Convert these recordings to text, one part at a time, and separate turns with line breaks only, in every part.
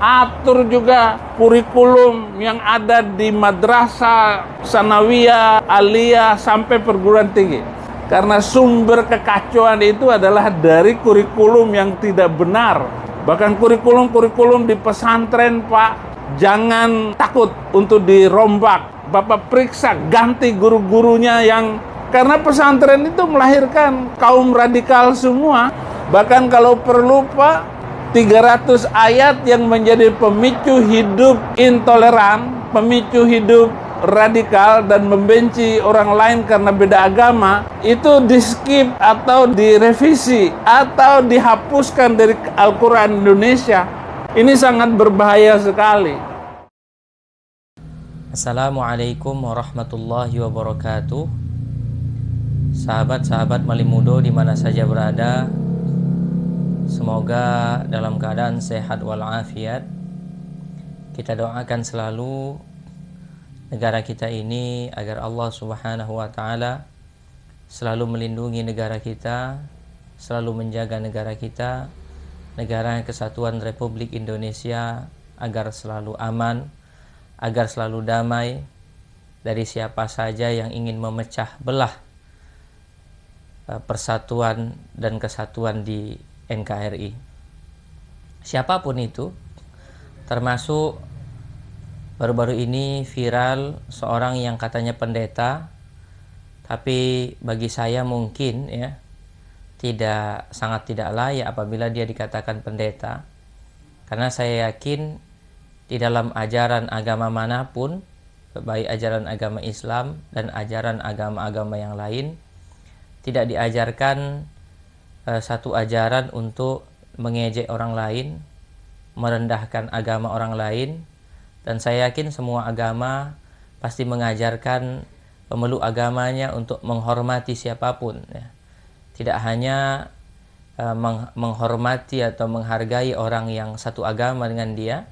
atur juga kurikulum yang ada di madrasah, sanawiyah, aliyah, sampai perguruan tinggi. Karena sumber kekacauan itu adalah dari kurikulum yang tidak benar. Bahkan kurikulum-kurikulum di pesantren, Pak, jangan takut untuk dirombak. Bapak periksa, ganti guru-gurunya yang... Karena pesantren itu melahirkan kaum radikal semua. Bahkan kalau perlu, Pak, 300 ayat yang menjadi pemicu hidup intoleran, pemicu hidup radikal dan membenci orang lain karena beda agama, itu di-skip atau direvisi atau dihapuskan dari Al-Quran Indonesia. Ini sangat berbahaya sekali.
Assalamualaikum warahmatullahi wabarakatuh. Sahabat-sahabat Malimudo di mana saja berada, semoga dalam keadaan sehat walafiat. Kita doakan selalu negara kita ini agar Allah Subhanahu wa taala selalu melindungi negara kita, selalu menjaga negara kita, negara kesatuan Republik Indonesia, agar selalu aman, agar selalu damai dari siapa saja yang ingin memecah belah persatuan dan kesatuan di NKRI. Siapapun itu, termasuk baru-baru ini viral seorang yang katanya pendeta, tapi bagi saya mungkin ya sangat tidak layak apabila dia dikatakan pendeta, karena saya yakin di dalam ajaran agama manapun, baik ajaran agama Islam dan ajaran agama-agama yang lain, tidak diajarkan satu ajaran untuk mengejek orang lain, merendahkan agama orang lain. Dan saya yakin semua agama pasti mengajarkan pemeluk agamanya untuk menghormati siapapun ya. Tidak hanya menghormati atau menghargai orang yang satu agama dengan dia,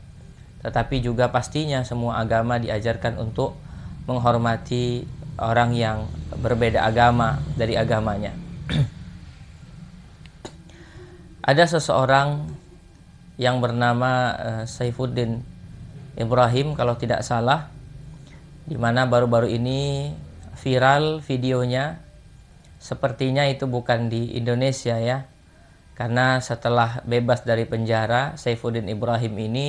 tetapi juga pastinya semua agama diajarkan untuk menghormati orang yang berbeda agama dari agamanya. Ada seseorang yang bernama Saifuddin Ibrahim kalau tidak salah, di mana baru-baru ini viral videonya. Sepertinya itu bukan di Indonesia ya, karena setelah bebas dari penjara, Saifuddin Ibrahim ini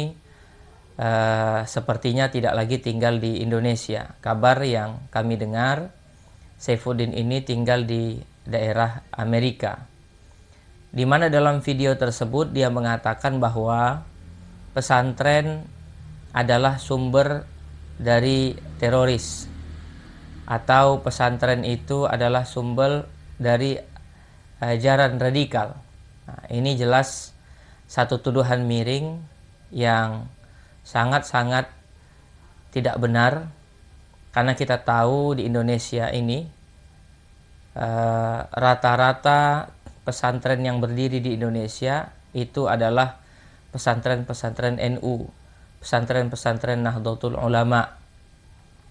sepertinya tidak lagi tinggal di Indonesia. Kabar yang kami dengar, Saifuddin ini tinggal di daerah Amerika, di mana dalam video tersebut dia mengatakan bahwa pesantren adalah sumber dari teroris, atau pesantren itu adalah sumber dari ajaran radikal. Nah, ini jelas satu tuduhan miring yang sangat-sangat tidak benar, karena kita tahu di Indonesia ini rata-rata pesantren yang berdiri di Indonesia itu adalah pesantren-pesantren NU, pesantren-pesantren Nahdlatul Ulama,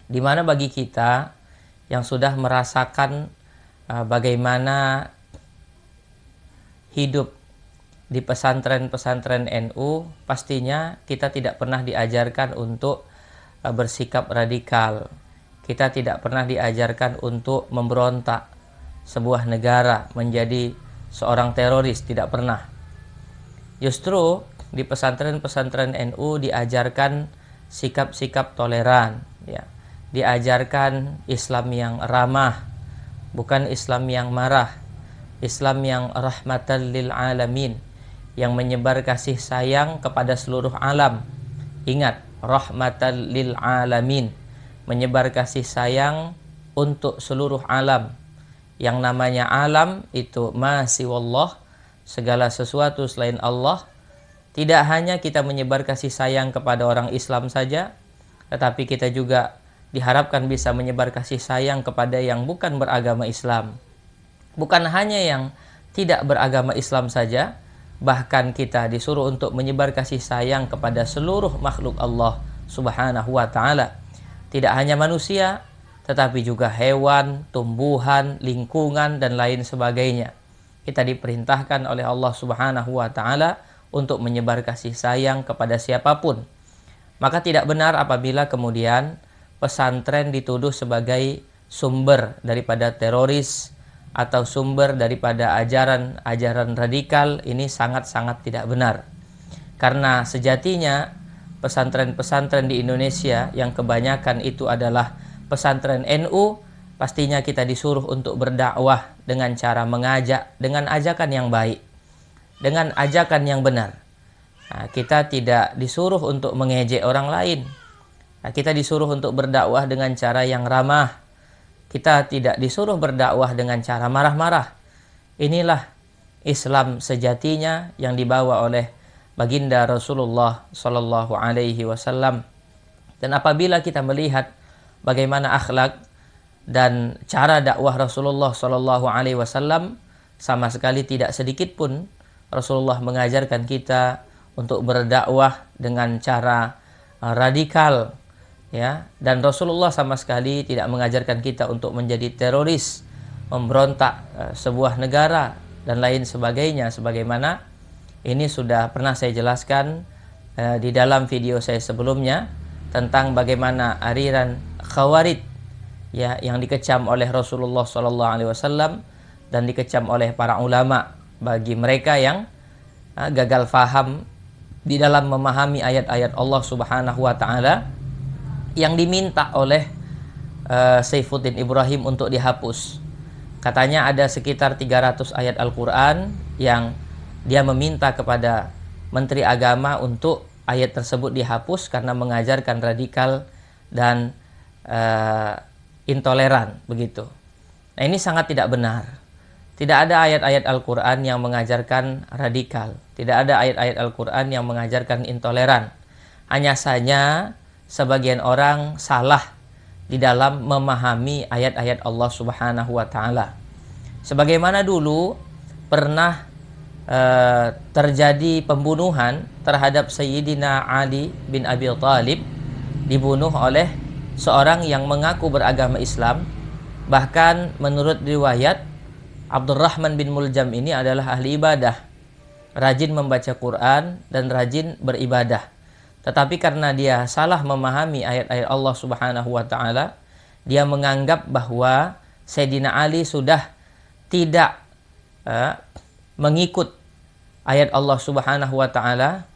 di mana bagi kita yang sudah merasakan bagaimana hidup di pesantren-pesantren NU, pastinya kita tidak pernah diajarkan untuk bersikap radikal. Kita tidak pernah diajarkan untuk memberontak sebuah negara menjadi seorang teroris, tidak pernah. Justru di pesantren-pesantren NU diajarkan sikap-sikap toleran, ya. Diajarkan Islam yang ramah, bukan Islam yang marah. Islam yang rahmatan lil alamin, yang menyebar kasih sayang kepada seluruh alam. Ingat, rahmatan lil alamin, menyebar kasih sayang untuk seluruh alam. Yang namanya alam itu ma siwallah, segala sesuatu selain Allah. Tidak hanya kita menyebar kasih sayang kepada orang Islam saja, tetapi kita juga diharapkan bisa menyebar kasih sayang kepada yang bukan beragama Islam. Bukan hanya yang tidak beragama Islam saja, bahkan kita disuruh untuk menyebar kasih sayang kepada seluruh makhluk Allah Subhanahu wa ta'ala. Tidak hanya manusia, tetapi juga hewan, tumbuhan, lingkungan, dan lain sebagainya. Kita diperintahkan oleh Allah Subhanahu wa ta'ala untuk menyebar kasih sayang kepada siapapun. Maka tidak benar apabila kemudian pesantren dituduh sebagai sumber daripada teroris atau sumber daripada ajaran-ajaran radikal. Ini sangat-sangat tidak benar. Karena sejatinya pesantren-pesantren di Indonesia yang kebanyakan itu adalah pesantren NU, pastinya kita disuruh untuk berdakwah dengan cara mengajak, dengan ajakan yang baik, dengan ajakan yang benar. Nah, kita tidak disuruh untuk mengejek orang lain. Nah, kita disuruh untuk berdakwah dengan cara yang ramah. Kita tidak disuruh berdakwah dengan cara marah-marah. Inilah Islam sejatinya yang dibawa oleh baginda Rasulullah Sallallahu Alaihi Wasallam. Dan apabila kita melihat bagaimana akhlak dan cara dakwah Rasulullah Sallallahu Alaihi Wasallam, sama sekali tidak sedikit pun Rasulullah mengajarkan kita untuk berdakwah dengan cara radikal, ya. Dan Rasulullah sama sekali tidak mengajarkan kita untuk menjadi teroris, memberontak sebuah negara dan lain sebagainya, sebagaimana ini sudah pernah saya jelaskan di dalam video saya sebelumnya tentang bagaimana aliran Khawarij, ya, yang dikecam oleh Rasulullah SAW dan dikecam oleh para ulama bagi mereka yang gagal faham di dalam memahami ayat-ayat Allah Subhanahu wa taala yang diminta oleh Saifuddin Ibrahim untuk dihapus. Katanya ada sekitar 300 ayat Al-Qur'an yang dia meminta kepada Menteri Agama untuk ayat tersebut dihapus karena mengajarkan radikal dan intoleran, begitu. Nah, ini sangat tidak benar. Tidak ada ayat-ayat Al-Quran yang mengajarkan radikal. Tidak ada ayat-ayat Al-Quran yang mengajarkan intoleran. Hanya saja sebagian orang salah di dalam memahami ayat-ayat Allah Subhanahu wa taala. Sebagaimana dulu pernah terjadi pembunuhan terhadap Sayyidina Ali bin Abi Thalib, dibunuh oleh seorang yang mengaku beragama Islam. Bahkan menurut riwayat, Abdurrahman bin Muljam ini adalah ahli ibadah, rajin membaca Quran dan rajin beribadah. Tetapi karena dia salah memahami ayat-ayat Allah Subhanahu wa taala, dia menganggap bahwa Sayyidina Ali sudah tidak mengikut ayat Allah Subhanahu wa taala.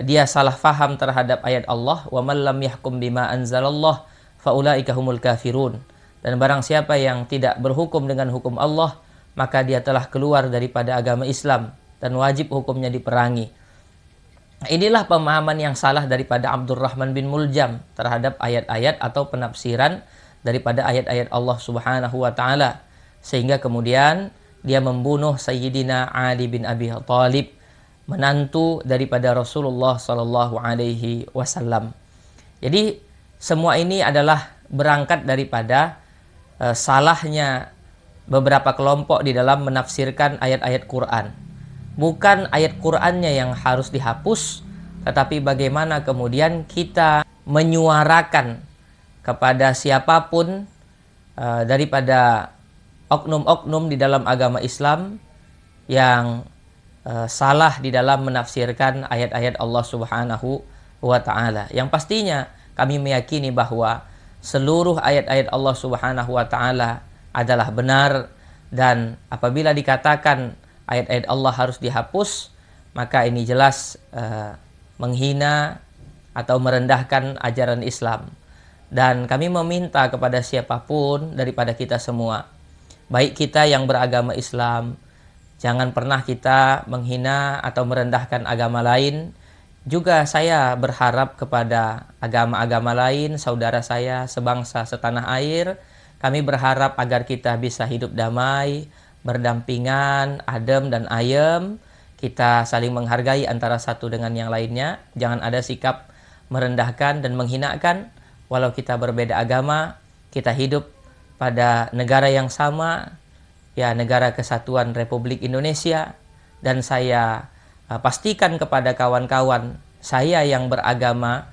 Dia salah faham terhadap ayat Allah, wa man lam yahkum bima anzalallah faulaika humul kafirun. Dan barang siapa yang tidak berhukum dengan hukum Allah, maka dia telah keluar daripada agama Islam dan wajib hukumnya diperangi. Inilah pemahaman yang salah daripada Abdurrahman bin Muljam terhadap ayat-ayat atau penafsiran daripada ayat-ayat Allah Subhanahu wa taala, sehingga kemudian dia membunuh Sayyidina Ali bin Abi Thalib, menantu daripada Rasulullah Sallallahu Alaihi Wasallam. Jadi semua ini adalah berangkat daripada salahnya beberapa kelompok di dalam menafsirkan ayat-ayat Quran. Bukan ayat Qurannya yang harus dihapus, tetapi bagaimana kemudian kita menyuarakan kepada siapapun daripada oknum-oknum di dalam agama Islam yang salah di dalam menafsirkan ayat-ayat Allah Subhanahu wa taala. Yang pastinya kami meyakini bahwa seluruh ayat-ayat Allah Subhanahu wa taala adalah benar, dan apabila dikatakan ayat-ayat Allah harus dihapus, maka ini jelas menghina atau merendahkan ajaran Islam. Dan kami meminta kepada siapapun daripada kita semua, baik kita yang beragama Islam, jangan pernah kita menghina atau merendahkan agama lain. Juga saya berharap kepada agama-agama lain, saudara saya sebangsa setanah air, kami berharap agar kita bisa hidup damai, berdampingan, adem dan ayem. Kita saling menghargai antara satu dengan yang lainnya. Jangan ada sikap merendahkan dan menghinakan. Walau kita berbeda agama, kita hidup pada negara yang sama, ya, negara kesatuan Republik Indonesia. Dan saya pastikan kepada kawan-kawan saya yang beragama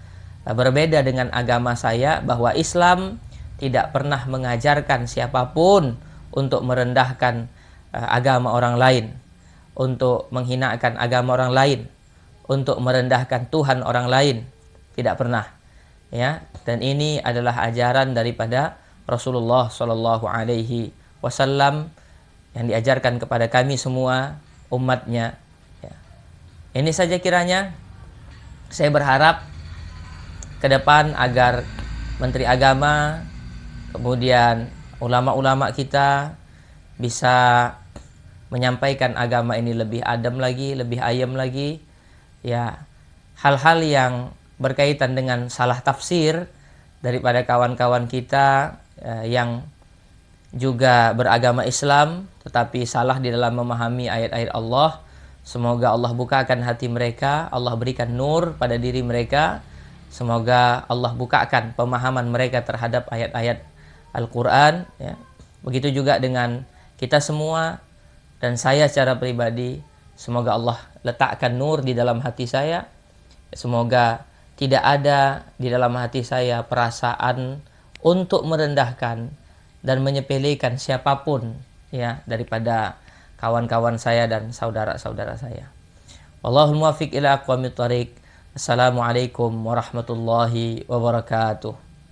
berbeda dengan agama saya bahwa Islam tidak pernah mengajarkan siapapun untuk merendahkan agama orang lain. untuk menghinakan agama orang lain, untuk merendahkan Tuhan orang lain, tidak pernah. Ya, dan ini adalah ajaran daripada Rasulullah Shallallahu Alaihi Wasallam yang diajarkan kepada kami semua umatnya. Ya. Ini saja kiranya. Saya berharap ke depan agar Menteri Agama, kemudian ulama-ulama kita bisa menyampaikan agama ini lebih adem lagi, lebih ayem lagi. Ya, hal-hal yang berkaitan dengan salah tafsir daripada kawan-kawan kita yang juga beragama Islam tetapi salah di dalam memahami ayat-ayat Allah. Semoga Allah bukakan hati mereka, Allah berikan nur pada diri mereka. Semoga Allah bukakan pemahaman mereka terhadap ayat-ayat Al-Quran. Ya. Begitu juga dengan kita semua dan saya secara pribadi. Semoga Allah letakkan nur di dalam hati saya. Semoga tidak ada di dalam hati saya perasaan untuk merendahkan dan menyepelekan siapapun ya daripada kawan-kawan saya dan saudara-saudara saya. Wallahul muwaffiq ila aqwamit thoriq. Assalamualaikum warahmatullahi wabarakatuh.